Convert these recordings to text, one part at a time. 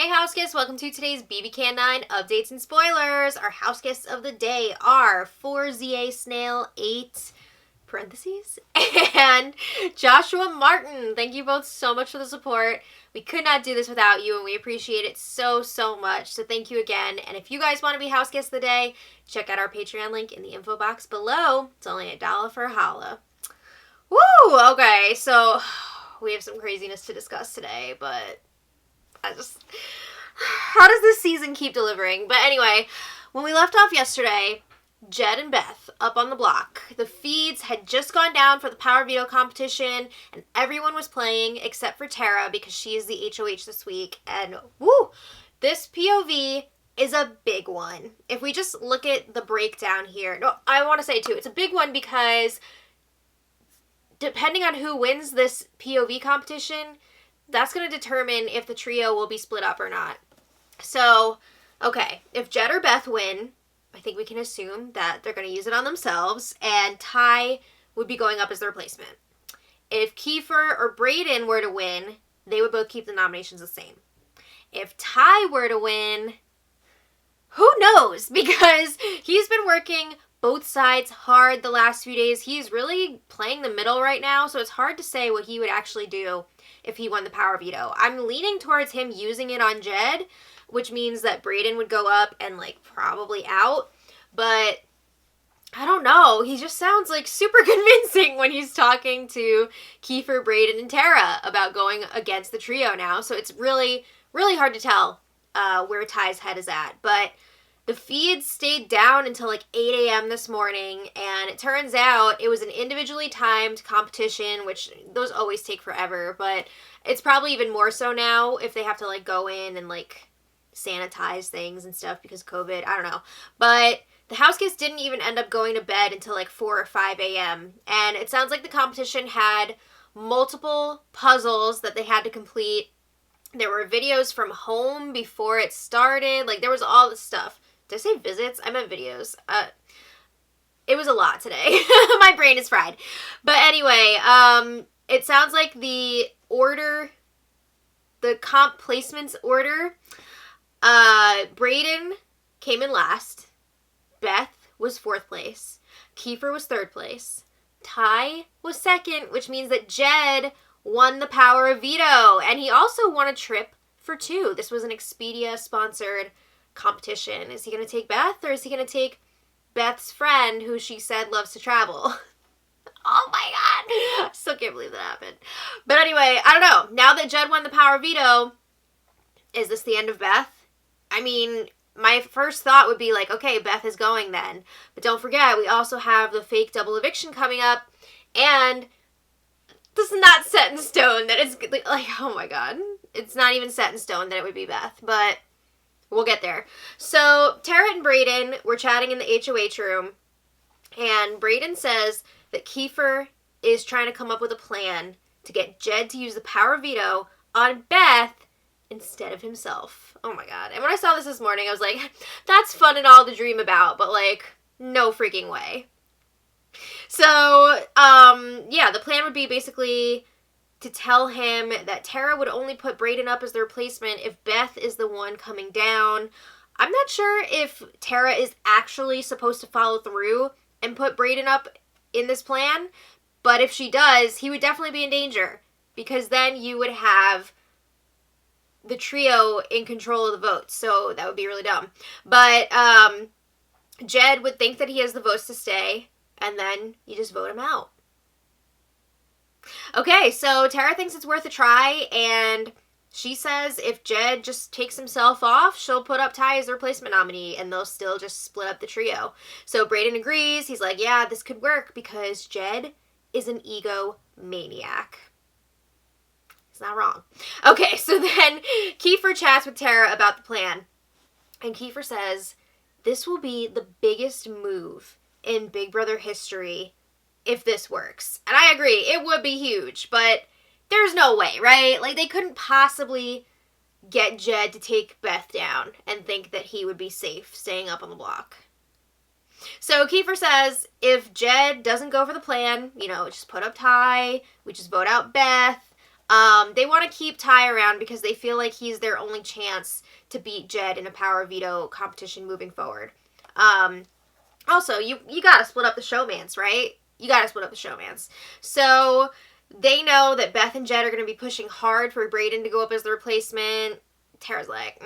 Hey Houseguests, welcome to today's bbcan 9 updates and spoilers. Our Houseguests of the day are 4ZA Snail 8 parentheses and Joshua Martin. Thank you both so much for the support. We could not do this without you and we appreciate it so much. So thank you again. And if you guys want to be Houseguests of the day, check out our Patreon link in the info box below. It's only $1 for a holla. Woo! Okay, so we have some craziness to discuss today, but how does this season keep delivering? But anyway, when we left off yesterday, Jed and Beth up on the block. The feeds had just gone down for the Power Veto competition, and everyone was playing except for Tara because she is the HOH this week. And woo, this POV is a big one. If we just look at the breakdown here, no, I want to say too, it's a big one because depending on who wins this POV competition, that's going to determine if the trio will be split up or not. So, okay, if Jed or Beth win, I think we can assume that they're going to use it on themselves, and Ty would be going up as the replacement. If Kiefer or Braden were to win, they would both keep the nominations the same. If Ty were to win, who knows? Because he's been working both sides hard the last few days. He's really playing the middle right now, so it's hard to say what he would actually do if he won the Power Veto. I'm leaning towards him using it on Jed, which means that Braden would go up and, probably out. But I don't know. He just sounds, super convincing when he's talking to Kiefer, Braden, and Tara about going against the trio now. So it's really, really hard to tell where Ty's head is at. But the feeds stayed down until 8 a.m. this morning, and it turns out it was an individually timed competition, which those always take forever, but it's probably even more so now if they have to go in and sanitize things and stuff because of COVID. I don't know. But the Houseguests didn't even end up going to bed until 4 or 5 a.m. And it sounds like the competition had multiple puzzles that they had to complete. There were videos from home before it started. There was all this stuff. Did I say visits? I meant videos. It was a lot today. My brain is fried. But anyway, it sounds like the comp placements order, Braden came in last. Beth was 4th place. Kiefer was 3rd place. Ty was 2nd, which means that Jed won the Power of Veto. And he also won a trip for 2. This was an Expedia-sponsored competition. Is he going to take Beth, or is he going to take Beth's friend who she said loves to travel? Oh my god! I still can't believe that happened. But anyway, I don't know. Now that Jed won the Power Veto, is this the end of Beth? I mean, my first thought would be okay, Beth is going then. But don't forget, we also have the fake double eviction coming up, and this is not set in stone that it's oh my god. It's not even set in stone that it would be Beth, but we'll get there. So, Tara and Braden were chatting in the HOH room, and Braden says that Kiefer is trying to come up with a plan to get Jed to use the Power Veto on Beth instead of himself. Oh my god. And when I saw this morning, I was like, that's fun and all to dream about, but no freaking way. So, yeah, the plan would be basically to tell him that Tara would only put Braden up as the replacement if Beth is the one coming down. I'm not sure if Tara is actually supposed to follow through and put Braden up in this plan, but if she does, he would definitely be in danger, because then you would have the trio in control of the votes, so that would be really dumb. But Jed would think that he has the votes to stay, and then you just vote him out. Okay, so Tara thinks it's worth a try, and she says if Jed just takes himself off, she'll put up Ty as the replacement nominee, and they'll still just split up the trio. So Braden agrees. He's like, yeah, this could work because Jed is an egomaniac. He's not wrong. Okay, so then Kiefer chats with Tara about the plan, and Kiefer says, this will be the biggest move in Big Brother history if this works. And I agree, it would be huge, but there's no way, right? They couldn't possibly get Jed to take Beth down and think that he would be safe staying up on the block. So Kiefer says if Jed doesn't go for the plan, just put up Ty, we just vote out Beth, They want to keep Ty around because they feel like he's their only chance to beat Jed in a power veto competition moving forward. Also, you gotta split up the showmance, right? You gotta split up the showmance. So they know that Beth and Jed are gonna be pushing hard for Braden to go up as the replacement. Tara's like,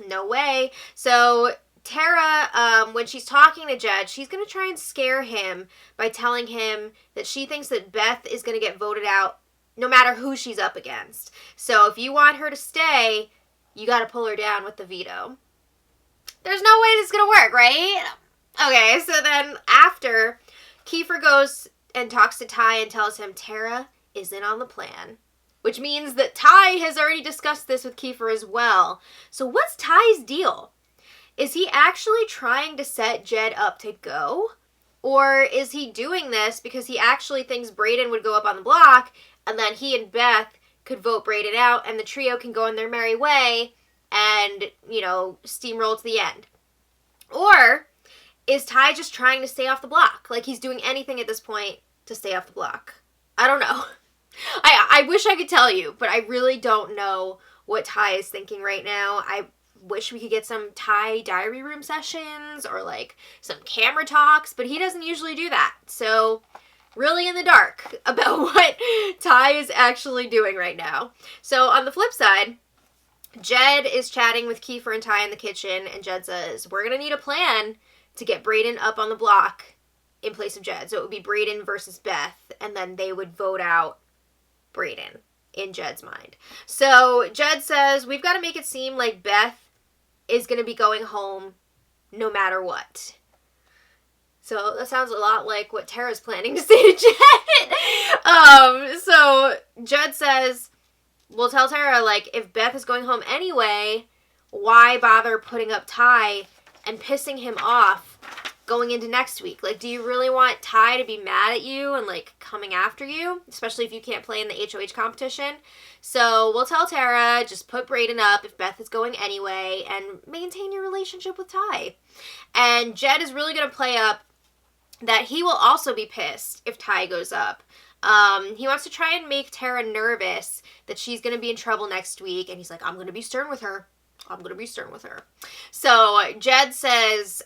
no way. So Tara, when she's talking to Jed, she's going to try and scare him by telling him that she thinks that Beth is going to get voted out no matter who she's up against. So if you want her to stay, you got to pull her down with the veto. There's no way this is going to work, right? Okay, so then after, Kiefer goes and talks to Ty and tells him Tara is in on the plan. Which means that Ty has already discussed this with Kiefer as well. So what's Ty's deal? Is he actually trying to set Jed up to go? Or is he doing this because he actually thinks Braden would go up on the block and then he and Beth could vote Braden out and the trio can go on their merry way and, steamroll to the end? Or is Ty just trying to stay off the block? Like he's doing anything at this point to stay off the block? I don't know. I wish I could tell you, but I really don't know what Ty is thinking right now. I wish we could get some Ty diary room sessions or like some camera talks, but he doesn't usually do that. So really in the dark about what Ty is actually doing right now. So on the flip side, Jed is chatting with Kiefer and Ty in the kitchen, and Jed says, we're going to need a plan to get Braden up on the block in place of Jed. So it would be Braden versus Beth, and then they would vote out Braden in Jed's mind. So Jed says, we've got to make it seem like Beth is going to be going home no matter what. So that sounds a lot like what Tara's planning to say to Jed. So Jed says, we'll tell Tara, like, if Beth is going home anyway, why bother putting up Ty and pissing him off going into next week? Like, do you really want Ty to be mad at you and, like, coming after you? Especially if you can't play in the HOH competition. So we'll tell Tara, just put Braden up if Beth is going anyway and maintain your relationship with Ty. And Jed is really going to play up that he will also be pissed if Ty goes up. He wants to try and make Tara nervous that she's going to be in trouble next week. And he's like, I'm going to be stern with her. I'm going to be stern with her. So Jed says,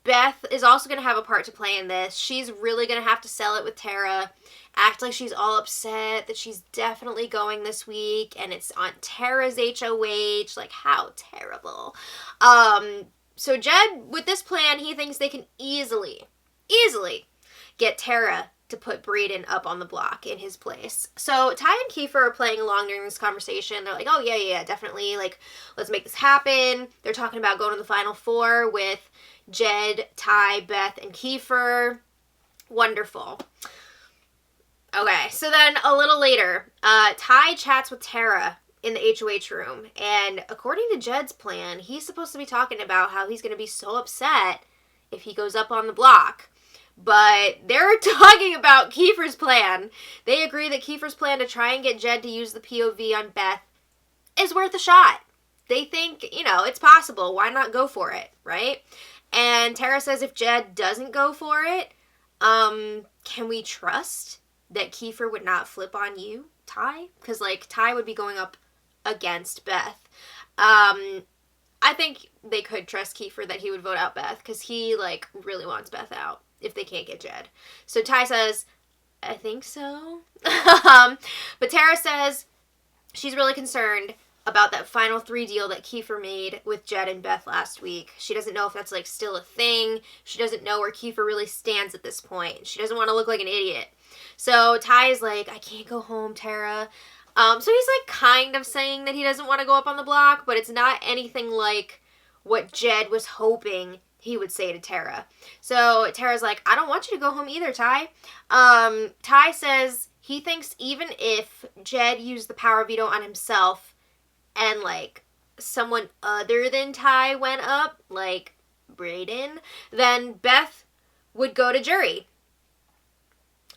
Beth is also going to have a part to play in this. She's really going to have to sell it with Tara. Act like she's all upset that she's definitely going this week. And it's on Tara's HOH. Like, how terrible. So Jed, with this plan, he thinks they can easily get Tara to put Braden up on the block in his place. So Ty and Kiefer are playing along during this conversation. They're like, oh, yeah, definitely. Like, let's make this happen. They're talking about going to the Final Four with Jed, Ty, Beth, and Kiefer. Wonderful. Okay, so then a little later, Ty chats with Tara in the HOH room. And according to Jed's plan, he's supposed to be talking about how he's going to be so upset if he goes up on the block. But they're talking about Kiefer's plan. They agree that Kiefer's plan to try and get Jed to use the POV on Beth is worth a shot. They think, it's possible. Why not go for it, right? And Tara says if Jed doesn't go for it, can we trust that Kiefer would not flip on you, Ty? Because, Ty would be going up against Beth. I think they could trust Kiefer that he would vote out Beth because he, really wants Beth out if they can't get Jed. So Ty says, I think so. But Tara says she's really concerned about that final 3 deal that Kiefer made with Jed and Beth last week. She doesn't know if that's, still a thing. She doesn't know where Kiefer really stands at this point. She doesn't want to look like an idiot. So Ty is like, I can't go home, Tara. So he's, kind of saying that he doesn't want to go up on the block, but it's not anything like what Jed was hoping he would say to Tara. So Tara's like, I don't want you to go home either, Ty. Ty says he thinks even if Jed used the power veto on himself and, someone other than Ty went up, like Braden, then Beth would go to jury.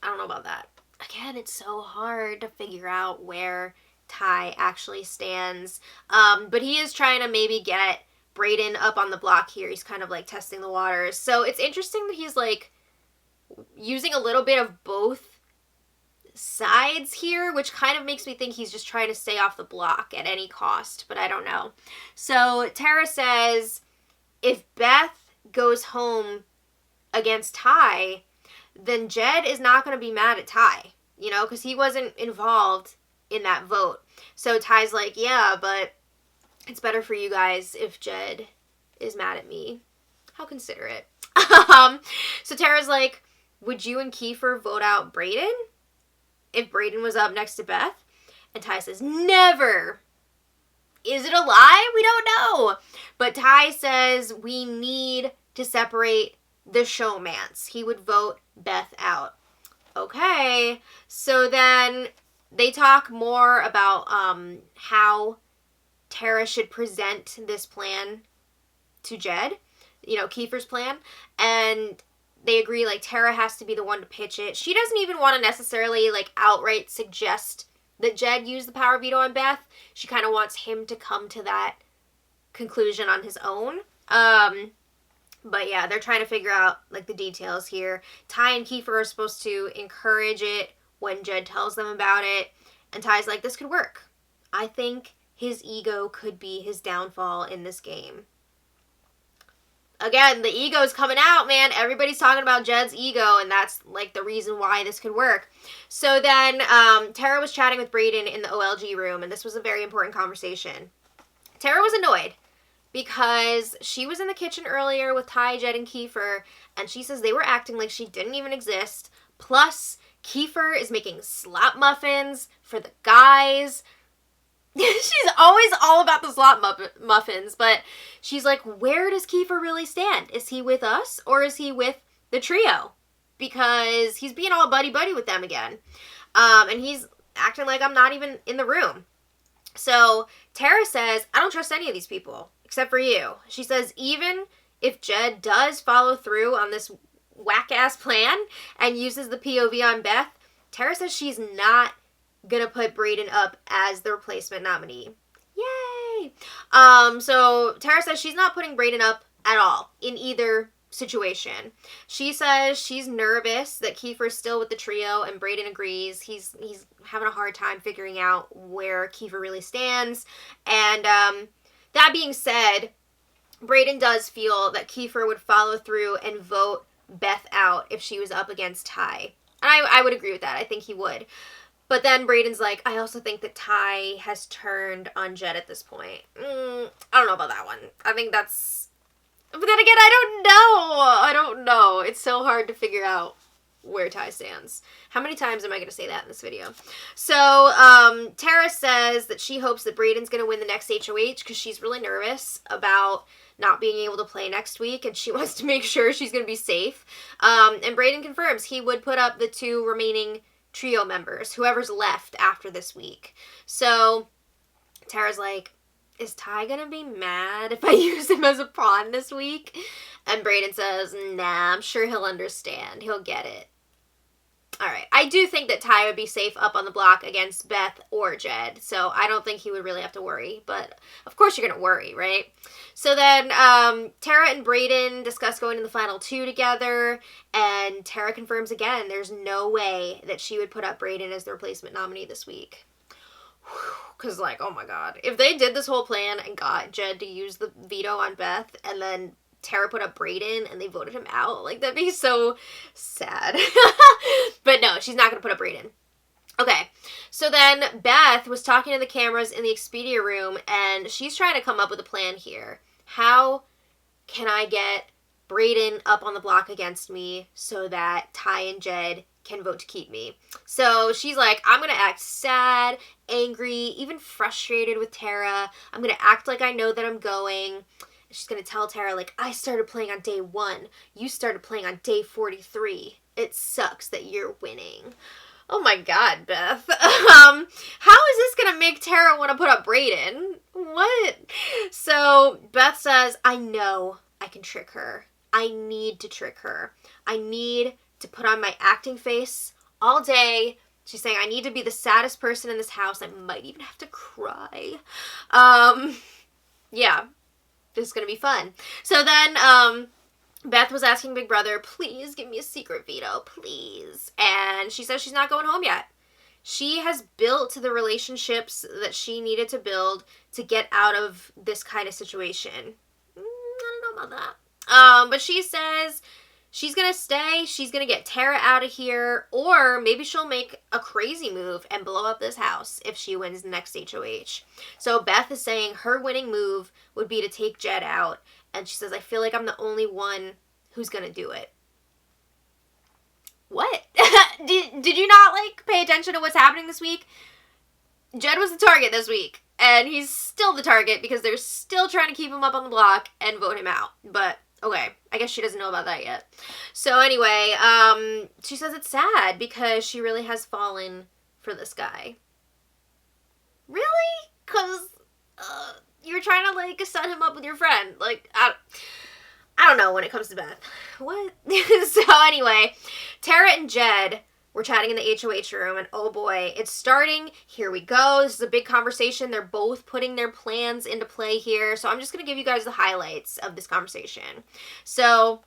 I don't know about that. Again, it's so hard to figure out where Ty actually stands. But he is trying to maybe get Braden up on the block here. He's kind of testing the waters. So it's interesting that he's using a little bit of both sides here, which kind of makes me think he's just trying to stay off the block at any cost, but I don't know. So Tara says if Beth goes home against Ty, then Jed is not going to be mad at Ty, you know, because he wasn't involved in that vote. So Ty's like, yeah, but it's better for you guys if Jed is mad at me. How considerate. So Tara's like, would you and Kiefer vote out Braden if Braden was up next to Beth? And Ty says, never. Is it a lie? We don't know. But Ty says we need to separate the showmance. He would vote Beth out. Okay. So then they talk more about how Tara should present this plan to Jed. You know, Kiefer's plan. And they agree, like, Tara has to be the one to pitch it. She doesn't even want to necessarily, like, outright suggest that Jed use the power veto on Beth. She kind of wants him to come to that conclusion on his own. But yeah, they're trying to figure out, like, the details here. Ty and Kiefer are supposed to encourage it when Jed tells them about it. And Ty's like, this could work. I think his ego could be his downfall in this game. Again, the ego's coming out, man. Everybody's talking about Jed's ego, and that's, like, the reason why this could work. So then, Tara was chatting with Braden in the OLG room, and this was a very important conversation. Tara was annoyed because she was in the kitchen earlier with Ty, Jed, and Kiefer, and she says they were acting like she didn't even exist. Plus, Kiefer is making slop muffins for the guys. She's always all about the slop muffins, but she's like, where does Kiefer really stand? Is he with us or is he with the trio? Because he's being all buddy-buddy with them again. And he's acting like I'm not even in the room. So Tara says, I don't trust any of these people except for you. She says, even if Jed does follow through on this whack-ass plan and uses the POV on Beth, Tara says she's not gonna put Braden up as the replacement nominee. Yay! So Tara says she's not putting Braden up at all in either situation. She says she's nervous that Kiefer's still with the trio, and Braden agrees. He's having a hard time figuring out where Kiefer really stands. And that being said, Braden does feel that Kiefer would follow through and vote Beth out if she was up against Ty. And I would agree with that. I think he would. But then Braden's like, I also think that Ty has turned on Jed at this point. I don't know about that one. I think that's... But then again, I don't know. It's so hard to figure out where Ty stands. How many times am I going to say that in this video? So, Tara says that she hopes that Braden's going to win the next HOH because she's really nervous about not being able to play next week, and she wants to make sure she's going to be safe. And Braden confirms he would put up the 2 remaining trio members, whoever's left after this week. So Tara's like, is Ty gonna be mad if I use him as a pawn this week? And Braden says, nah, I'm sure he'll understand. He'll get it. Alright, I do think that Ty would be safe up on the block against Beth or Jed, so I don't think he would really have to worry, but of course you're gonna worry, right? So then, Tara and Braden discuss going to the final 2 together, and Tara confirms again there's no way that she would put up Braden as the replacement nominee this week. Because, like, oh my god. If they did this whole plan and got Jed to use the veto on Beth, and then Tara put up Braden and they voted him out, like, that'd be so sad. But no, she's not going to put up Braden. Okay, so then Beth was talking to the cameras in the Expedia room, and she's trying to come up with a plan here. How can I get Braden up on the block against me so that Ty and Jed can vote to keep me? So she's like, I'm going to act sad, angry, even frustrated with Tara. I'm going to act like I know that I'm going. She's going to tell Tara, like, I started playing on day 1. You started playing on day 43. It sucks that you're winning. Oh my god, Beth. How is this going to make Tara want to put up Braden? What? So Beth says, I know I can trick her. I need to trick her. I need to put on my acting face all day. She's saying, I need to be the saddest person in this house. I might even have to cry. Yeah. This is going to be fun. So then, Beth was asking Big Brother, please give me a secret veto, please. And she says she's not going home yet. She has built the relationships that she needed to build to get out of this kind of situation. I don't know about that. But she says she's going to stay. She's going to get Tara out of here. Or maybe she'll make a crazy move and blow up this house if she wins the next HOH. So Beth is saying her winning move would be to take Jed out. And she says, I feel like I'm the only one who's going to do it. What? Did you not, pay attention to what's happening this week? Jed was the target this week. And he's still the target because they're still trying to keep him up on the block and vote him out. But, okay, I guess she doesn't know about that yet. So anyway, she says it's sad because she really has fallen for this guy. Really? Because you're trying to, set him up with your friend. I don't know when it comes to Beth. What? So anyway, Tara and Jed were chatting in the HOH room, and oh boy, it's starting. Here we go. This is a big conversation. They're both putting their plans into play here. So I'm just going to give you guys the highlights of this conversation. So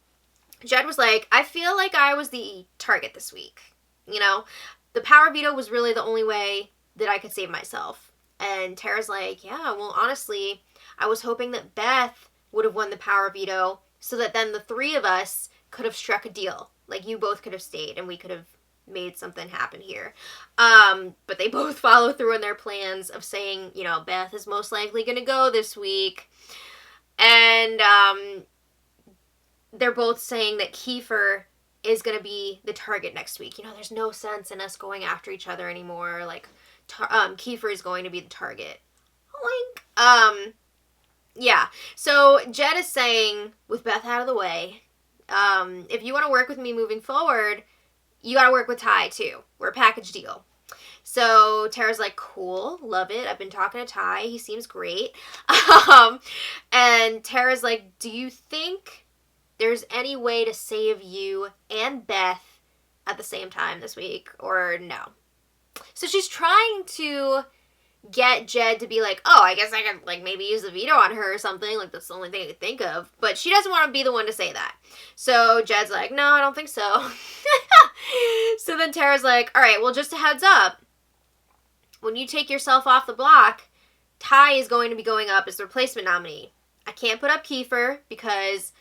Jed was like, I feel like I was the target this week. You know, the power veto was really the only way that I could save myself. And Tara's like, yeah, well, honestly, I was hoping that Beth would have won the power veto so that then the three of us could have struck a deal. You both could have stayed and we could have made something happen here. But they both follow through on their plans of saying, Beth is most likely going to go this week. And they're both saying that Kiefer is going to be the target next week. There's no sense in us going after each other anymore. Kiefer is going to be the target. Yeah. So Jed is saying, with Beth out of the way, if you want to work with me moving forward, you got to work with Ty too. We're a package deal. So Tara's like, cool, love it. I've been talking to Ty. He seems great. And Tara's like, do you think there's any way to save you and Beth at the same time this week, or no? So she's trying to get Jed to be like, oh, I guess I could, maybe use the veto on her or something. That's the only thing I could think of. But she doesn't want to be the one to say that. So Jed's like, no, I don't think so. So then Tara's like, all right, well, just a heads up. When you take yourself off the block, Ty is going to be going up as the replacement nominee. I can't put up Kiefer because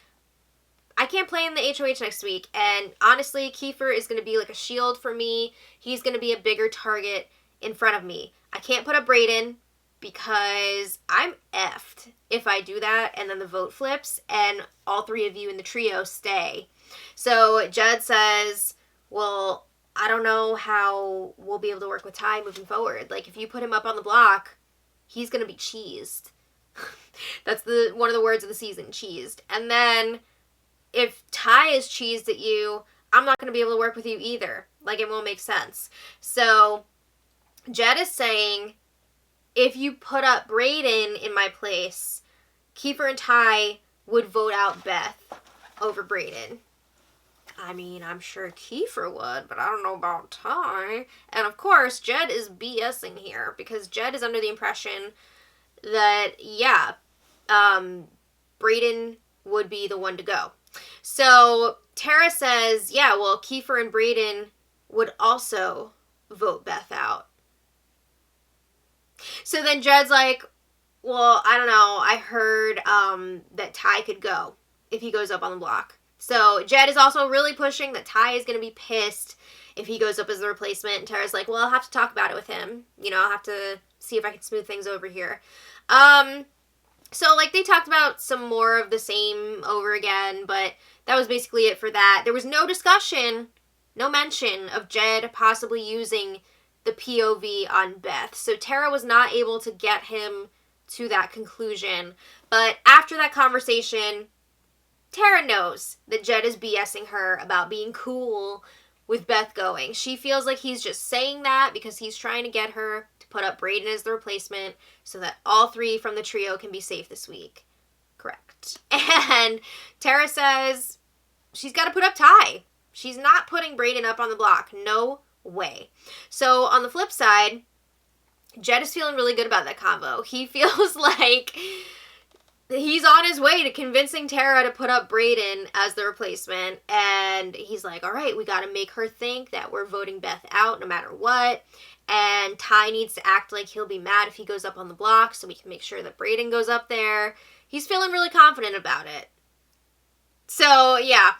I can't play in the HOH next week. And honestly, Kiefer is going to be like a shield for me. He's going to be a bigger target in front of me. I can't put up Braden because I'm effed if I do that and then the vote flips and all three of you in the trio stay. So Jed says, well, I don't know how we'll be able to work with Ty moving forward. If you put him up on the block, he's going to be cheesed. That's one of the words of the season, cheesed. And then if Ty is cheesed at you, I'm not going to be able to work with you either. It won't make sense. So Jed is saying, if you put up Braden in my place, Kiefer and Ty would vote out Beth over Braden. I mean, I'm sure Kiefer would, but I don't know about Ty. And of course, Jed is BSing here because Jed is under the impression that, Braden would be the one to go. So Tara says, yeah, well, Kiefer and Braden would also vote Beth out. So then Jed's like, well, I don't know. I heard that Ty could go if he goes up on the block. So Jed is also really pushing that Ty is going to be pissed if he goes up as the replacement. And Tara's like, well, I'll have to talk about it with him. I'll have to see if I can smooth things over here. So they talked about some more of the same over again, but that was basically it for that. There was no discussion, no mention of Jed possibly using the POV on Beth. So Tara was not able to get him to that conclusion. But after that conversation, Tara knows that Jed is BSing her about being cool with Beth going. She feels like he's just saying that because he's trying to get her to put up Braden as the replacement so that all three from the trio can be safe this week. Correct. And Tara says she's got to put up Ty. She's not putting Braden up on the block. No way. So on the flip side, Jed is feeling really good about that combo. He feels like he's on his way to convincing Tara to put up Braden as the replacement. And he's like, all right, we got to make her think that we're voting Beth out no matter what. And Ty needs to act like he'll be mad if he goes up on the block so we can make sure that Braden goes up there. He's feeling really confident about it. So, yeah.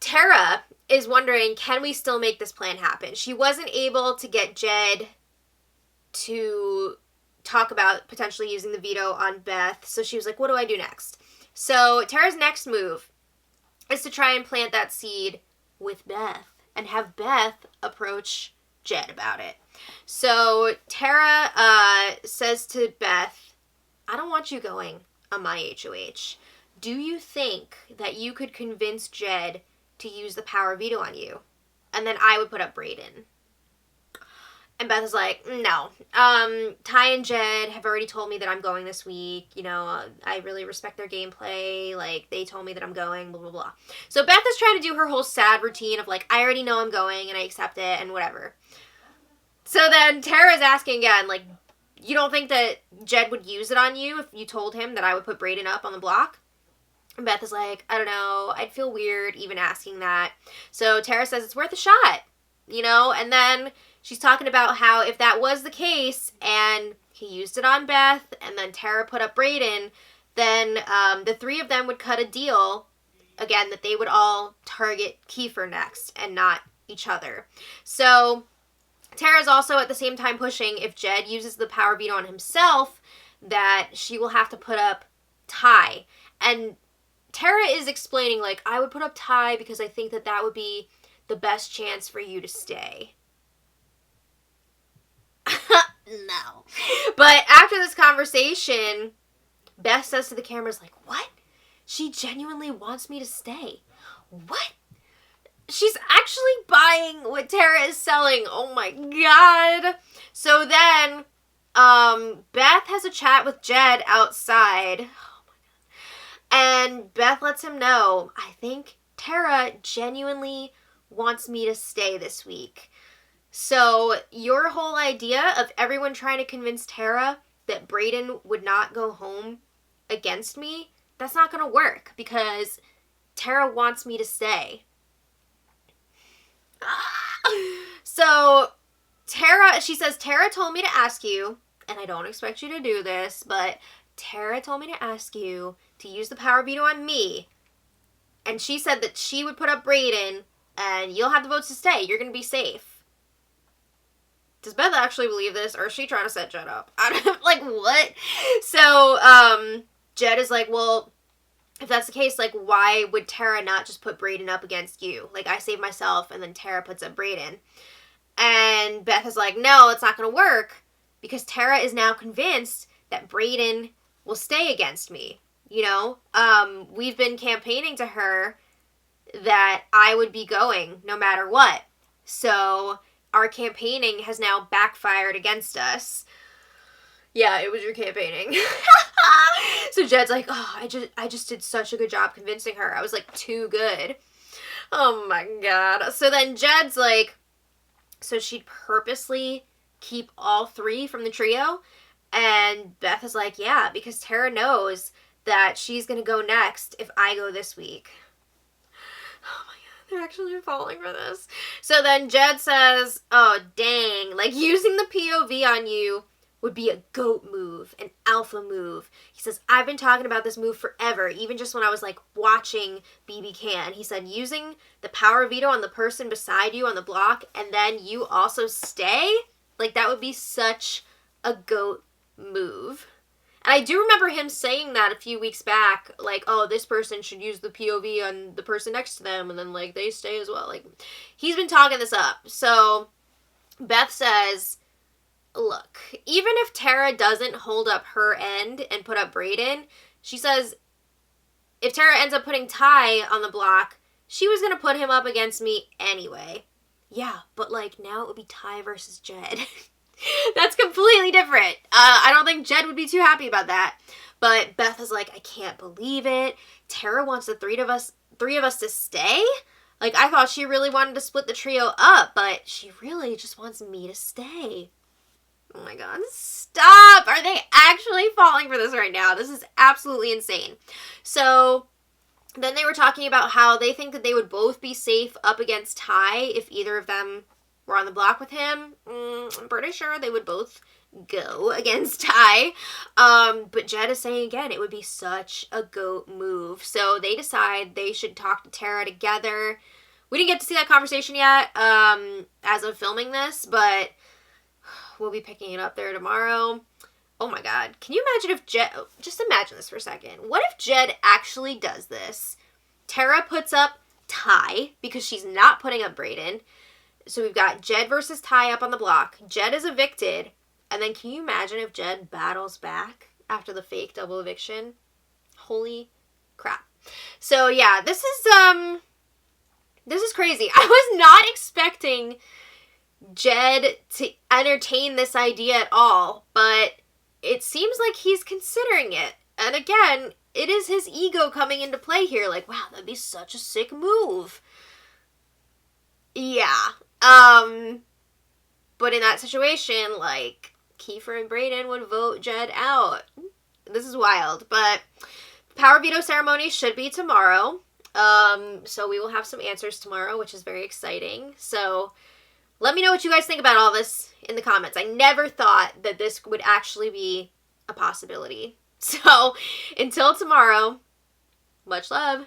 Tara is wondering, can we still make this plan happen? She wasn't able to get Jed to talk about potentially using the veto on Beth, so she was like, what do I do next? So Tara's next move is to try and plant that seed with Beth and have Beth approach Jed about it. So Tara says to Beth, I don't want you going on my HOH. Do you think that you could convince Jed to use the power veto on you? And then I would put up Braden. And Beth is like, no. Ty and Jed have already told me that I'm going this week. You know, I really respect their gameplay. Like, they told me that I'm going, blah, blah, blah. So Beth is trying to do her whole sad routine of, like, I already know I'm going and I accept it and whatever. So then Tara's asking again, like, you don't think that Jed would use it on you if you told him that I would put Braden up on the block? And Beth is like, I don't know. I'd feel weird even asking that. So Tara says it's worth a shot, you know? And then she's talking about how if that was the case and he used it on Beth and then Tara put up Braden, then the three of them would cut a deal, again, that they would all target Kiefer next and not each other. So Tara's also at the same time pushing, if Jed uses the power veto on himself, that she will have to put up Ty. And Tara is explaining, like, I would put up Ty because I think that that would be the best chance for you to stay. No. But after this conversation, Beth says to the cameras, like, what? She genuinely wants me to stay. What? She's actually buying what Tara is selling. Oh my god. So then, Beth has a chat with Jed outside. Oh my god. And Beth lets him know, I think Tara genuinely wants me to stay this week. So your whole idea of everyone trying to convince Tara that Braden would not go home against me, that's not going to work because Tara wants me to stay. So Tara, she says, Tara told me to ask you, and I don't expect you to do this, but Tara told me to ask you to use the power veto on me. And she said that she would put up Braden and you'll have the votes to stay. You're going to be safe. Does Beth actually believe this, or is she trying to set Jed up? Like, what? So, Jed is like, well, if that's the case, like, why would Tara not just put Braden up against you? Like, I save myself, and then Tara puts up Braden. And Beth is like, no, it's not going to work, because Tara is now convinced that Braden will stay against me, you know? We've been campaigning to her that I would be going no matter what. So our campaigning has now backfired against us. Yeah, it was your campaigning. So Jed's like, oh, I just did such a good job convincing her. I was like too good. Oh my god. So then Jed's like, so she'd purposely keep all three from the trio? And Beth is like, yeah, because Tara knows that she's gonna go next if I go this week. Oh my god. They're actually falling for this. So then Jed says, oh, dang. Like, using the POV on you would be a GOAT move, an alpha move. He says, I've been talking about this move forever, even just when I was, like, watching bbcan. He said, using the power veto on the person beside you on the block, and then you also stay? Like, that would be such a GOAT move. And I do remember him saying that a few weeks back, like, oh, this person should use the POV on the person next to them, and then, like, they stay as well. Like, he's been talking this up. So Beth says, look, even if Tara doesn't hold up her end and put up Braden, she says, if Tara ends up putting Ty on the block, she was going to put him up against me anyway. Yeah, but, like, now it would be Ty versus Jed. That's completely different. I don't think Jed would be too happy about that. But Beth is like, I can't believe it. Tara wants the three of us to stay? Like, I thought she really wanted to split the trio up, but she really just wants me to stay. Oh my god, stop! Are they actually falling for this right now? This is absolutely insane. So then they were talking about how they think that they would both be safe up against Ty if either of them were on the block with him, I'm pretty sure they would both go against Ty. But Jed is saying again, it would be such a GOAT move. So they decide they should talk to Tara together. We didn't get to see that conversation yet, as of filming this, but we'll be picking it up there tomorrow. Oh my God. Can you imagine if Jed, just imagine this for a second. What if Jed actually does this? Tara puts up Ty because she's not putting up Braden. So we've got Jed versus Ty up on the block. Jed is evicted. And then can you imagine if Jed battles back after the fake double eviction? Holy crap. So yeah, this is crazy. I was not expecting Jed to entertain this idea at all, but it seems like he's considering it. And again, it is his ego coming into play here. Like, wow, that'd be such a sick move. Yeah. But in that situation, like, Kiefer and Braden would vote Jed out. This is wild. But the power veto ceremony should be tomorrow. So we will have some answers tomorrow, which is very exciting. So let me know what you guys think about all this in the comments. I never thought that this would actually be a possibility. So until tomorrow, much love.